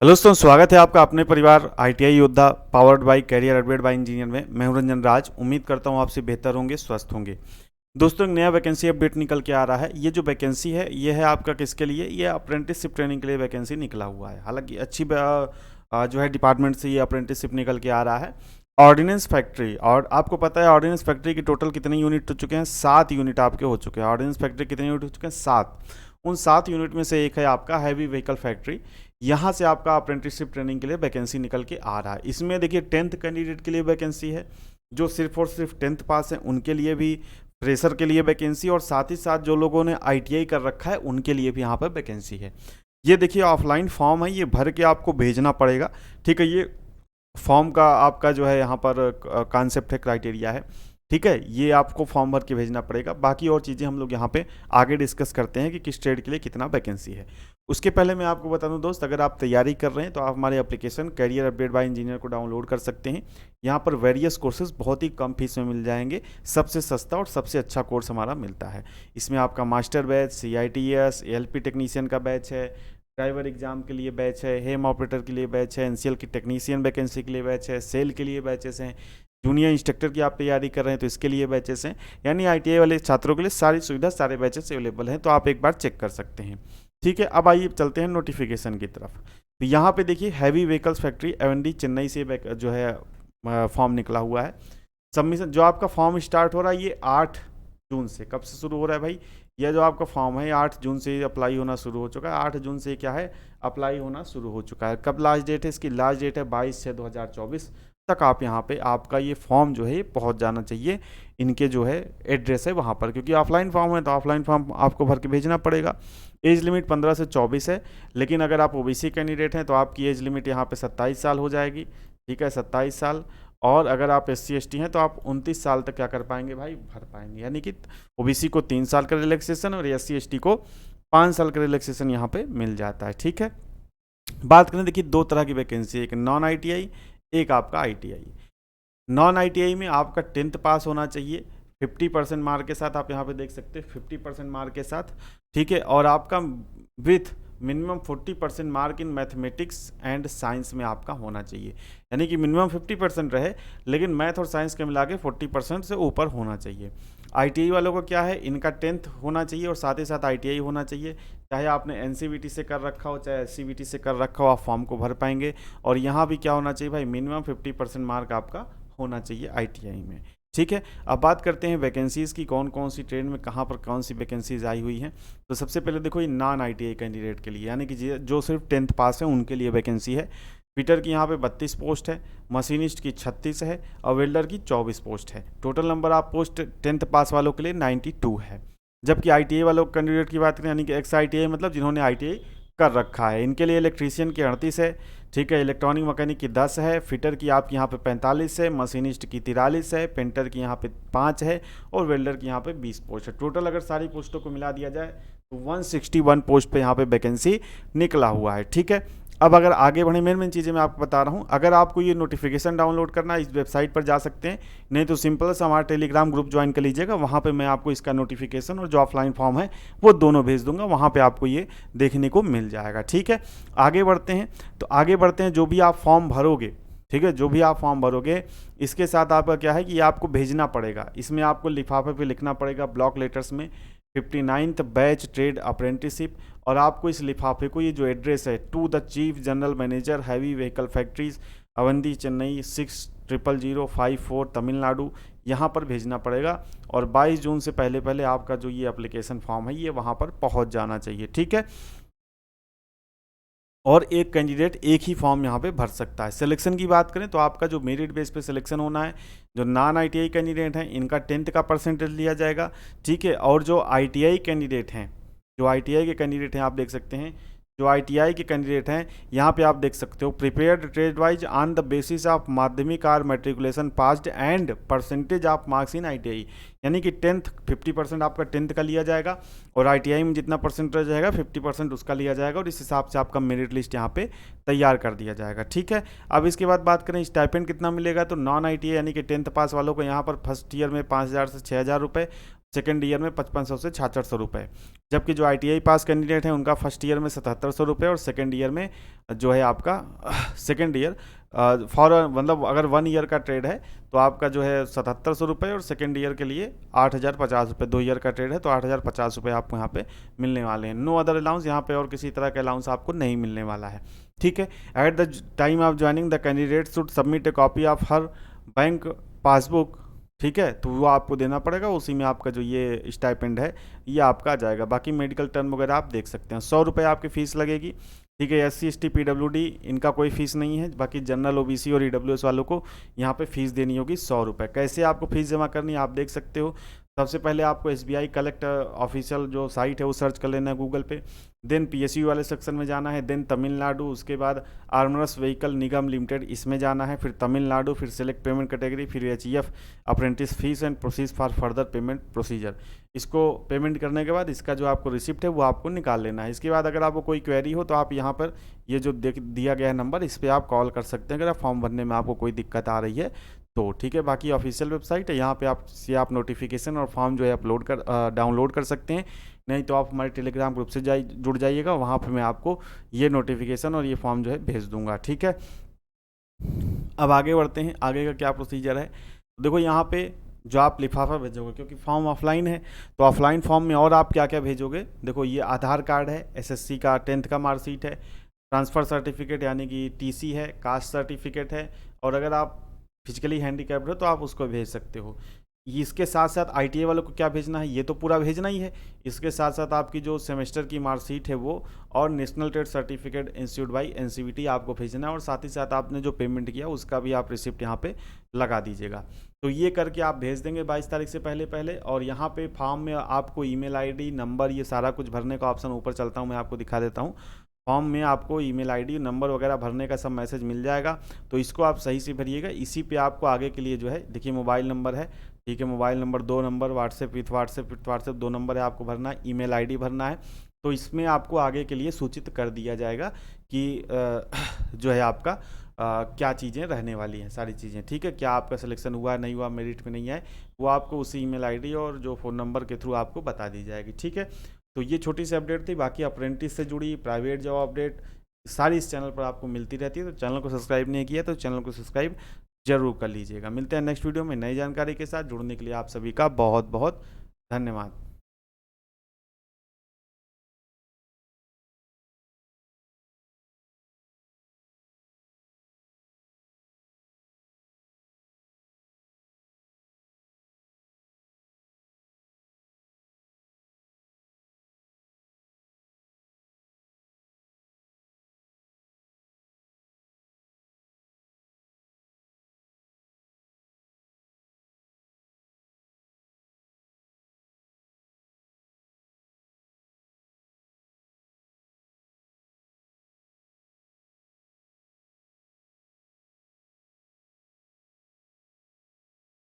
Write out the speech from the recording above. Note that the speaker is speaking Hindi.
हेलो दोस्तों, स्वागत है आपका अपने परिवार आईटीआई योद्धा powered by career update by engineer में। मैं हूं रंजन राज। उम्मीद करता हूं आपसे बेहतर होंगे, स्वस्थ होंगे। दोस्तों, एक नया वैकेंसी अपडेट निकल के आ रहा है। ये जो वैकेंसी है ये है आपका किसके लिए? ये अप्रेंटिसशिप ट्रेनिंग के लिए वैकेंसी निकला हुआ है। हालांकि अच्छी जो है डिपार्टमेंट से ये अप्रेंटिसशिप निकल के आ रहा है। ऑर्डिनेंस फैक्ट्री, और आपको पता है ऑर्डिनेंस फैक्ट्री की टोटल कितने यूनिट हो चुके हैं? 7 यूनिट आपके हो चुके हैं। ऑर्डिनेंस फैक्ट्री कितने यूनिट हो चुके हैं? 7। उन 7 यूनिट में से एक है आपका हैवी व्हीकल फैक्ट्री। यहाँ से आपका अप्रेंटिसशिप ट्रेनिंग के लिए वैकेंसी निकल के आ रहा है। इसमें देखिए 10th कैंडिडेट के लिए वैकेंसी है, जो सिर्फ और सिर्फ 10th पास है उनके लिए भी, फ्रेशर के लिए वैकेंसी, और साथ ही साथ जो लोगों ने आईटीआई कर रखा है उनके लिए भी यहाँ पर वैकेंसी है। ये देखिए ऑफलाइन फॉर्म है, ये भर के आपको भेजना पड़ेगा। ठीक है, ये फॉर्म का आपका जो है यहाँ पर कॉन्सेप्ट है, क्राइटेरिया है। ठीक है, ये आपको फॉर्म भर के भेजना पड़ेगा। बाकी और चीज़ें हम लोग यहाँ पे आगे डिस्कस करते हैं कि किस ट्रेड के लिए कितना वैकेंसी है। उसके पहले मैं आपको बता दूं दोस्त, अगर आप तैयारी कर रहे हैं तो आप हमारे application career update by engineer को डाउनलोड कर सकते हैं। यहाँ पर वेरियस कोर्सेज बहुत ही कम फीस में मिल जाएंगे। सबसे सस्ता और सबसे अच्छा कोर्स हमारा मिलता है। इसमें आपका master batch, CITS, ALP technician का बैच है, ड्राइवर एग्जाम के लिए बैच है, हेम ऑपरेटर के लिए बैच है, एनसीएल की टेक्नीशियन वैकेंसी के लिए बैच है, सेल के लिए बैचेस हैं, जूनियर इंस्ट्रक्टर की आप तैयारी कर रहे हैं तो इसके लिए बैचेस हैं। यानी आईटीआई वाले छात्रों के लिए सारी सुविधा, सारे बैचेस अवेलेबल हैं, तो आप एक बार चेक कर सकते हैं। ठीक है, अब आइए चलते हैं नोटिफिकेशन की तरफ। तो यहाँ पे देखिए हैवी व्हीकल्स फैक्ट्री एवनडी चेन्नई से जो है फॉर्म निकला हुआ है। सबमिशन जो आपका फॉर्म स्टार्ट हो रहा है ये 8 जून से। कब से शुरू हो रहा है भाई? यह जो आपका फॉर्म है 8 जून से अप्लाई होना शुरू हो चुका है। 8 जून से क्या है, अप्लाई होना शुरू हो चुका है। कब लास्ट डेट है इसकी? लास्ट डेट है 22/6/2024 तक। आप यहाँ पे आपका ये फॉर्म जो है ये पहुँच जाना चाहिए। इनके जो है एड्रेस है वहाँ पर, क्योंकि ऑफलाइन फॉर्म है तो ऑफलाइन फॉर्म आपको भर के भेजना पड़ेगा। एज लिमिट 15 से 24 है, लेकिन अगर आप ओबीसी कैंडिडेट हैं तो आपकी एज लिमिट यहाँ पे 27 साल हो जाएगी। ठीक है, 27 साल। और अगर आप SC ST हैं तो आप 29 साल तक क्या कर पाएंगे भाई, भर पाएंगे। यानी कि ओबीसी को 3 साल का रिलैक्सेशन और SC ST को 5 साल का रिलैक्सेशन यहाँ पे मिल जाता है। ठीक है, बात करें देखिए 2 तरह की वैकेंसी है, एक नॉन आईटीआई, एक आपका आईटीआई। नॉन आईटीआई में आपका 10th पास होना चाहिए 50% मार्क के साथ। आप यहाँ पे देख सकते हैं 50% मार्क के साथ। ठीक है, और आपका with minimum 40% mark in mathematics and science में आपका होना चाहिए। यानी कि मिनिमम 50% रहे, लेकिन मैथ और साइंस के मिला के 40% से ऊपर होना चाहिए। आईटीआई वालों को क्या है, इनका 10th होना चाहिए और साथ ही साथ आईटीआई होना चाहिए। चाहे आपने एनसीवीटी से कर रखा हो चाहे एससीवीटी से कर रखा हो, आप फॉर्म को भर पाएंगे। और यहाँ भी क्या होना चाहिए भाई, मिनिमम 50% मार्क आपका होना चाहिए आईटीआई में। ठीक है, अब बात करते हैं वैकेंसीज़ की, कौन कौन सी ट्रेड में कहाँ पर कौन सी वैकेंसीज आई हुई हैं। तो सबसे पहले देखो ये नॉन आईटीआई कैंडिडेट के लिए, यानी कि जो सिर्फ 10th पास है उनके लिए वैकेंसी है। फिटर की यहाँ पे 32 पोस्ट है, मशीनिस्ट की 36 है और वेल्डर की 24 पोस्ट है। टोटल नंबर आप पोस्ट 10th पास वालों के लिए 92 है। जबकि आईटीआई वालों कैंडिडेट की बात करें, यानी कि एक्स आईटीआई मतलब जिन्होंने आईटीआई कर रखा है, इनके लिए इलेक्ट्रीशियन की 38 है। ठीक है, इलेक्ट्रॉनिक मैकेनिक की 10 है, फिटर की आपकी यहाँ पे 45 है, मशीनिस्ट की 43 है, पेंटर की यहाँ पे 5 है और वेल्डर की यहाँ पे 20 पोस्ट है। टोटल अगर सारी पोस्टों को मिला दिया जाए तो 161 पोस्ट पे यहाँ पे वैकेंसी निकला हुआ है। ठीक है, अब अगर आगे बढ़े, मेन चीज़ें मैं आपको बता रहा हूँ। अगर आपको ये नोटिफिकेशन डाउनलोड करना है, इस वेबसाइट पर जा सकते हैं, नहीं तो सिंपल से हमारा टेलीग्राम ग्रुप ज्वाइन कर लीजिएगा। वहाँ पे मैं आपको इसका नोटिफिकेशन और जो ऑफलाइन फॉर्म है वो दोनों भेज दूंगा, वहाँ पे आपको ये देखने को मिल जाएगा। ठीक है, आगे बढ़ते हैं। तो आगे बढ़ते हैं, जो भी आप फॉर्म भरोगे, ठीक है, जो भी आप फॉर्म भरोगे इसके साथ आपका क्या है कि ये आपको भेजना पड़ेगा। इसमें आपको लिफाफे पे लिखना पड़ेगा ब्लॉक लेटर्स में 59th बैच ट्रेड अप्रेंटिसशिप। और आपको इस लिफाफे को, ये जो एड्रेस है, to the chief general manager heavy vehicle factories Avadi Chennai 600054 Tamil Nadu, यहाँ पर भेजना पड़ेगा। और 22 जून से पहले पहले आपका जो ये एप्लीकेशन फॉर्म है ये वहाँ पर पहुँच जाना चाहिए। ठीक है, और एक कैंडिडेट एक ही फॉर्म यहाँ पे भर सकता है। सिलेक्शन की बात करें तो आपका जो मेरिट बेस पे सिलेक्शन होना है, जो नॉन आईटीआई कैंडिडेट हैं इनका 10th का परसेंटेज लिया जाएगा। ठीक है, और जो आईटीआई कैंडिडेट हैं, जो आईटीआई के कैंडिडेट हैं, आप देख सकते हैं जो आईटीआई के कैंडिडेट हैं यहाँ पे आप देख सकते हो, prepared trade wise on the basis of माध्यमिक or matriculation passed and percentage of marks in ITI. यानी कि 10th 50% आपका 10th का लिया जाएगा और आईटीआई में जितना परसेंटेज रहेगा 50% उसका लिया जाएगा, और इस हिसाब से आपका मेरिट लिस्ट यहाँ पे तैयार कर दिया जाएगा। ठीक है, अब इसके बाद बात करें स्टाइपेंड कितना मिलेगा, तो नॉन आईटीआई यानी कि 10th पास वालों को यहाँ पर फर्स्ट ईयर में 5,000 से 6,000 रुपये, सेकेंड ईयर में 5500 से 6600 रुपये। जबकि जो ITI पास कैंडिडेट हैं उनका फर्स्ट ईयर में 7700 रुपये और सेकेंड ईयर में जो है आपका सेकेंड ईयर फॉर मतलब अगर 1 ईयर का ट्रेड है तो आपका जो है 7700 रुपये और सेकेंड ईयर के लिए 8050 रुपये। 2 ईयर का ट्रेड है तो 8050 रुपये आपको यहाँ पे मिलने वाले हैं। नो अदर अलाउंस, यहाँ पे और किसी तरह का अलाउंस आपको नहीं मिलने वाला है। ठीक है। At the time of joining the candidate should submit A copy of her bank passbook. ठीक है, तो वो आपको देना पड़ेगा, उसी में आपका जो ये स्टाइपेंड है ये आपका आ जाएगा। बाकी मेडिकल टर्म वगैरह आप देख सकते हैं। 100 रुपये आपकी फ़ीस लगेगी। ठीक है। SC ST PWD इनका कोई फ़ीस नहीं है। बाकी जनरल OBC और EWS वालों को यहाँ पे फ़ीस देनी होगी 100 रुपये। कैसे आपको फ़ीस जमा करनी है आप देख सकते हो। सबसे पहले आपको SBI कलेक्ट ऑफिशियल जो साइट है वो सर्च कर लेना है गूगल पे। देन PSU वाले सेक्शन में जाना है। देन तमिलनाडु, उसके बाद आर्मरस व्हीकल निगम लिमिटेड इसमें जाना है। फिर तमिलनाडु, फिर सेलेक्ट पेमेंट कैटेगरी, फिर HEF apprentice fees and process for further payment procedure. इसको पेमेंट करने के बाद इसका जो आपको रिसिप्ट है वो आपको निकाल लेना है। इसके बाद अगर आपको कोई क्वेरी हो तो आप यहाँ पर ये जो दिया गया है नंबर, इस पर आप कॉल कर सकते हैं अगर आप फॉर्म भरने में आपको कोई दिक्कत आ रही है तो। ठीक है। बाकी ऑफिशियल वेबसाइट है, यहाँ पे आप नोटिफिकेशन और फॉर्म जो है डाउनलोड कर सकते हैं। नहीं तो आप हमारे टेलीग्राम ग्रुप से जुड़ जाइएगा, वहाँ पे मैं आपको ये नोटिफिकेशन और ये फॉर्म जो है भेज दूंगा। ठीक है। अब आगे बढ़ते हैं, आगे का क्या प्रोसीजर है। देखो यहाँ पे जो आप लिफाफा भेजोगे, क्योंकि फॉर्म ऑफलाइन है तो ऑफलाइन फॉर्म में और आप क्या क्या भेजोगे। देखो ये आधार कार्ड है, SSC का 10th का मार्कशीट है, ट्रांसफ़र सर्टिफिकेट यानी कि TC है, कास्ट सर्टिफिकेट है, और अगर आप फिजिकली हैंडीकैप्ड हो तो आप उसको भेज सकते हो। इसके साथ साथ ITI वालों को क्या भेजना है, ये तो पूरा भेजना ही है। इसके साथ साथ आपकी जो सेमेस्टर की मार्कशीट है वो, और national trade certificate institute by NCVT आपको भेजना है, और साथ ही साथ आपने जो पेमेंट किया उसका भी आप रिसिप्ट यहाँ पे लगा दीजिएगा। तो ये करके आप भेज देंगे 22 तारीख से पहले। और यहाँ पे फॉर्म में आपको email ID नंबर ये सारा कुछ भरने का ऑप्शन ऊपर चलता हूँ मैं आपको दिखा देता हूँ। फॉर्म में आपको email ID नंबर वगैरह भरने का सब मैसेज मिल जाएगा, तो इसको आप सही से भरिएगा। इसी पे आपको आगे के लिए जो है देखिए मोबाइल नंबर है। ठीक है। Mobile number 2 number, WhatsApp with WhatsApp 2 number है आपको भरना है, email ID भरना है। तो इसमें आपको आगे के लिए सूचित कर दिया जाएगा कि जो है आपका क्या चीज़ें रहने वाली हैं, सारी चीज़ें। ठीक है। क्या आपका सिलेक्शन हुआ नहीं हुआ, मेरिट में नहीं आए, वो आपको उसी email ID और जो फ़ोन नंबर के थ्रू आपको बता दी जाएगी। ठीक है। तो ये छोटी सी अपडेट थी। बाकी अप्रेंटिस से जुड़ी प्राइवेट जॉब अपडेट सारी इस चैनल पर आपको मिलती रहती है। तो चैनल को सब्सक्राइब नहीं किया तो चैनल को सब्सक्राइब जरूर कर लीजिएगा। मिलते हैं नेक्स्ट वीडियो में नई जानकारी के साथ। जुड़ने के लिए आप सभी का बहुत बहुत धन्यवाद।